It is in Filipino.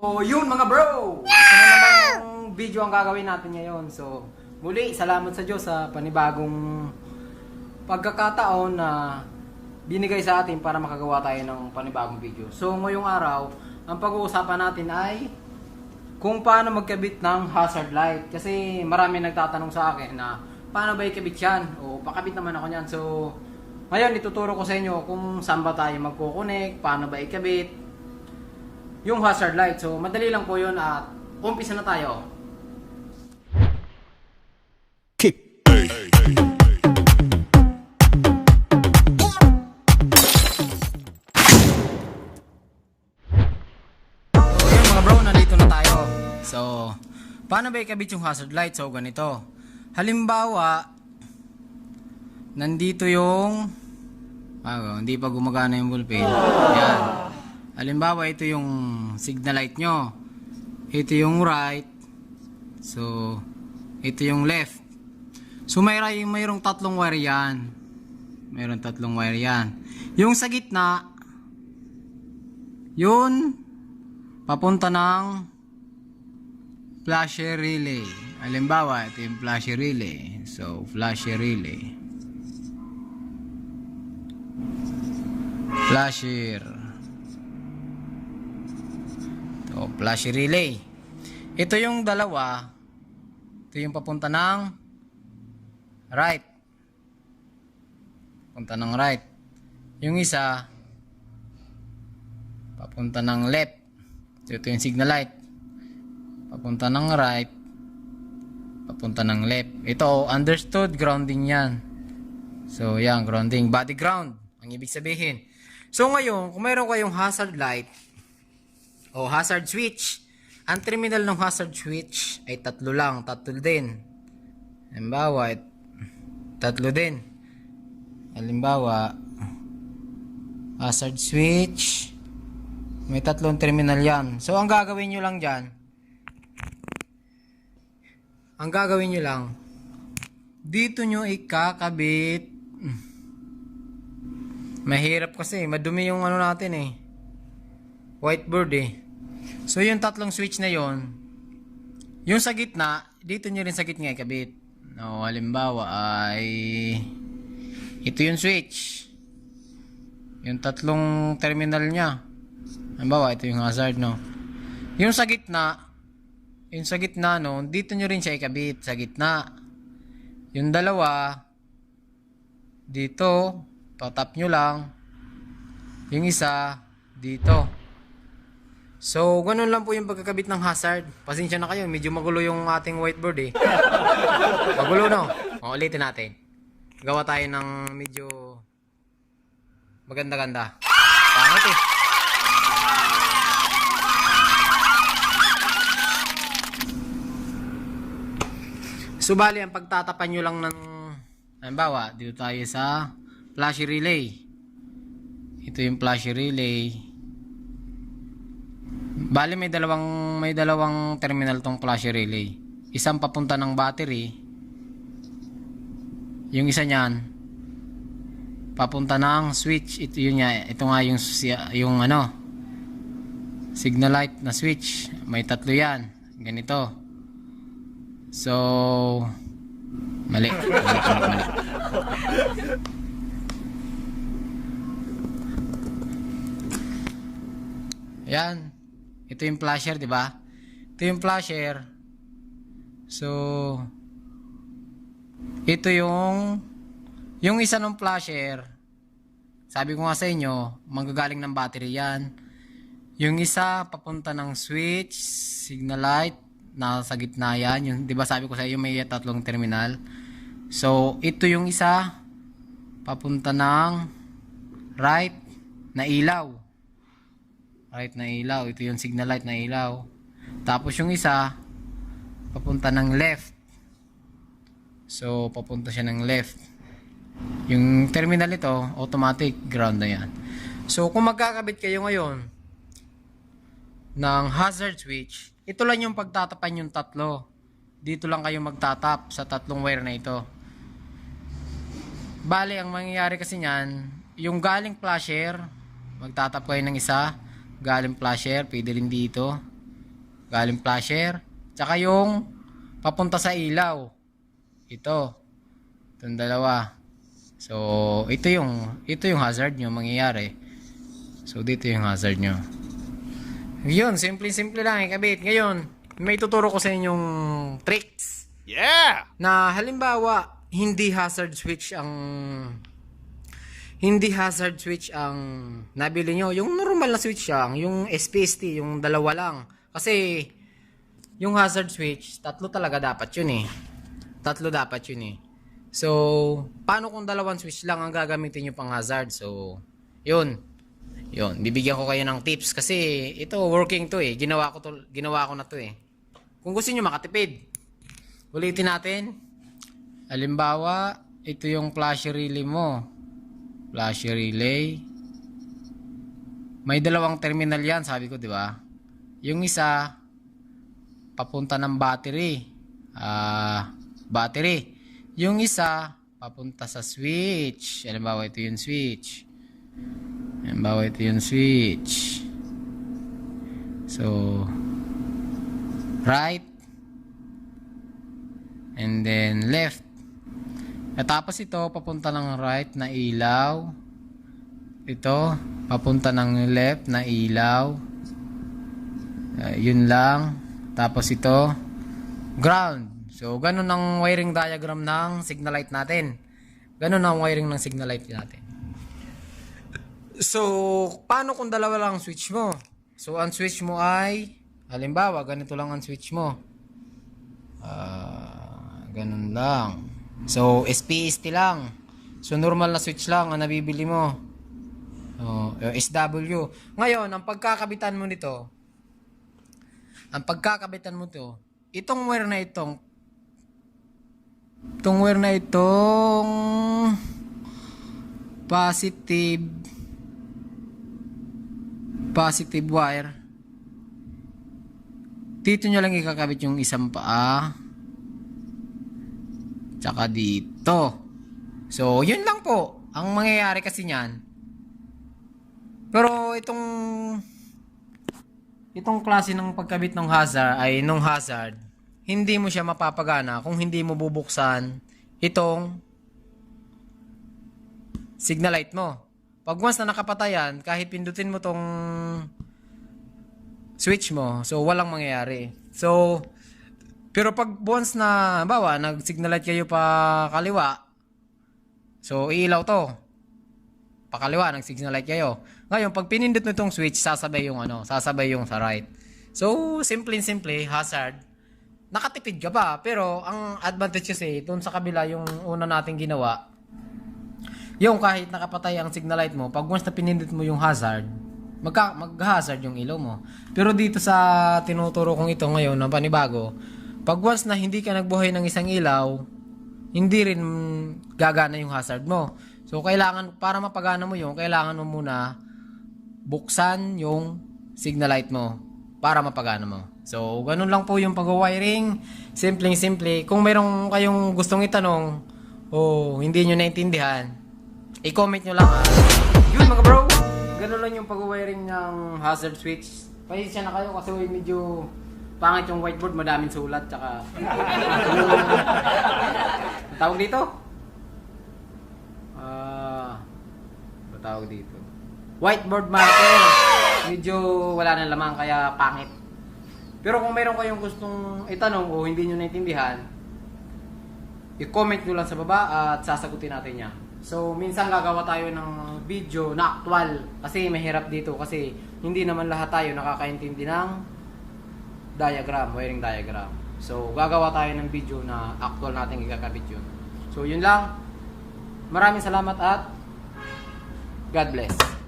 So, yun mga bro! Isa na namang video ang gagawin natin ngayon. So, muli, salamat sa Diyos sa panibagong pagkakataon na binigay sa atin para makagawa tayo ng panibagong video. So, ngayong araw, ang pag-uusapan natin ay kung paano magkabit ng hazard light. Kasi marami nagtatanong sa akin na paano ba ikabit yan? O, pakabit naman ako yan. So, ngayon, ituturo ko sa inyo kung saan ba tayo magkukunik, paano ba ikabit yung hazard light. So, madali lang po yun at umpisa na tayo. Kick. So, yun mga bro, nandito na tayo. So, paano ba ikabit yung hazard light? So, ganito. Halimbawa, nandito yung hindi pa gumagana yung ballpen. Yan. Halimbawa, ito yung signal light nyo. Ito yung right. So, ito yung left. So, mayroong tatlong wire yan. Mayroong tatlong wire yan. Yung sa gitna, yun, papunta ng flasher relay. Halimbawa, ito yung flasher relay. So, flasher relay. Flasher. So, flasher relay. Ito yung dalawa. Ito yung papunta ng right. Papunta ng right. Yung isa, papunta ng left. So, ito yung signal light. Papunta ng right. Papunta ng left. Ito, understood, grounding yan. So, yan, grounding. Body ground, ang ibig sabihin. So, ngayon, kung mayroon kayong hazard light o hazard switch, ang terminal ng hazard switch ay tatlo lang, tatlo din. Halimbawa, tatlo din. Halimbawa, hazard switch, may tatlong terminal yan. So, ang gagawin nyo lang dyan, dito nyo ikakabit. Mahirap kasi, madumi yung ano natin eh. Whiteboard eh. So, yung tatlong switch na yon, yung sa gitna, dito nyo rin sa gitna ikabit. No, halimbawa ay ito yung switch. Yung tatlong terminal nya. Halimbawa, ito yung hazard, no. Yung sa gitna, no, dito nyo rin siya ikabit sa gitna. Yung dalawa, dito, patap nyo lang. Yung isa, dito. So, ganun lang po yung pagkakabit ng hazard. Pasensya na kayo, medyo magulo yung ating whiteboard eh. Magulo, no? Ulitin natin. Gawa tayo ng medyo maganda-ganda. Pangit eh. So, bali, ang pagtatapan nyo lang ng, halimbawa, dito tayo sa flasher relay. Ito yung flasher relay. Bali, may dalawang terminal tong flasher relay. Isang papunta ng battery. Yung isa niyan papunta ng switch. Ito nga yung ano, signal light na switch. May tatlo yan. Ganito. So, mali. Yan. Ito yung flasher, di ba? Ito yung flasher. So, ito yung isa ng flasher. Sabi ko nga sa inyo, manggagaling ng battery yan. Yung isa, papunta ng switch, signal light, nasa gitna yan. Yung, di ba sabi ko sa inyo, may tatlong terminal. So, ito yung isa, papunta ng right na ilaw. Right na ilaw. Ito yung signal light na ilaw. Tapos yung isa, papunta ng left. So, papunta siya ng left. Yung terminal ito, automatic ground na yan. So, kung magkakabit kayo ngayon ng hazard switch, ito lang yung pagtatapan yung tatlo. Dito lang kayo magtatap sa tatlong wire na ito. Bali, ang mangyayari kasi nyan, yung galing flasher, magtatap kayo ng isa, galing flasher, pwede rin dito. galing flasher, tsaka yung papunta sa ilaw. Itong dalawa. So, ito yung hazard nyo mangyayari. So, dito yung hazard nyo. Yun, simple lang ikabit. Ngayon, may tuturo ko sa inyong tricks. Yeah! Na halimbawa, hindi hazard switch ang nabili nyo. Yung normal na switch lang, yung SPST, yung dalawa lang. Kasi, yung hazard switch, tatlo dapat yun eh. So, paano kung dalawang switch lang ang gagamitin nyo pang hazard? So, yun, bibigyan ko kayo ng tips kasi ito working to eh. Ginawa ko na to eh. Kung gusto niyo makatipid, ulitin natin. Halimbawa, ito yung flash relay mo. Flash relay. May dalawang terminal yan, sabi ko, di ba? Yung isa papunta ng battery. Yung isa papunta sa switch. Halimbawa, ito yung switch. So, right. And then left. At tapos ito, papunta ng right na ilaw. Ito, papunta ng left na ilaw. Yun lang. Tapos ito, ground. So, ganun ang wiring diagram ng signal light natin. So, paano kung dalawa lang ang switch mo? So, ang switch mo ay, halimbawa, ganito lang ang switch mo. Ganun lang. So, SPST lang. So, normal na switch lang ang nabibili mo. SW. Ngayon, ang pagkakabitan mo itong wire na itong positive wire, dito nyo lang ikakabit yung isang paa, tsaka dito. So, yun lang po ang mangyayari kasi niyan. Pero itong klase ng pagkabit ng hazard, hindi mo siya mapapagana kung hindi mo bubuksan itong signal light mo. Pag once na nakapatayan, kahit pindutin mo tong switch mo, so walang mangyayari. So, pero pag once na, bawa, nag-signal light kayo pa kaliwa, so iilaw to. Pakaliwa, nag-signal light kayo. Ngayon, pag pinindot mo itong switch, sasabay yung sa right. So, simple, hazard. Nakatipid ka pa, pero ang advantage kasi, doon sa kabila, yung una nating ginawa, yung kahit nakapatay ang signal light mo, pag once na pinindot mo yung hazard, mag-hazard yung ilaw mo. Pero dito sa tinuturo kong ito ngayon, na panibago, pag once na hindi ka nagbuhay ng isang ilaw, hindi rin gagana yung hazard mo. So, para mapagana mo yung, kailangan mo muna buksan yung signal light mo para mapagana mo. So, ganun lang po yung pag-wiring. Simple. Kung mayroong kayong gustong itanong o hindi nyo naintindihan, i-comment nyo lang. Yun mga bro, ganun lang yung pag-wiring ng hazard switch. Pasensya na kayo kasi medyo pangit yung whiteboard, madaming sulat, tsaka tawag dito? Tawag dito, whiteboard marker. Medyo wala nang laman kaya pangit. Pero kung mayroon kayong gustong itanong o hindi nyo naintindihan, i-comment nyo lang sa baba at sasagutin natin yan. So, minsan gagawa tayo ng video na actual kasi mahirap dito kasi hindi naman lahat tayo nakakaintindi ng wiring diagram. So, gagawa tayo ng video na actual natin ikakabit yun. So, yun lang. Maraming salamat at God bless.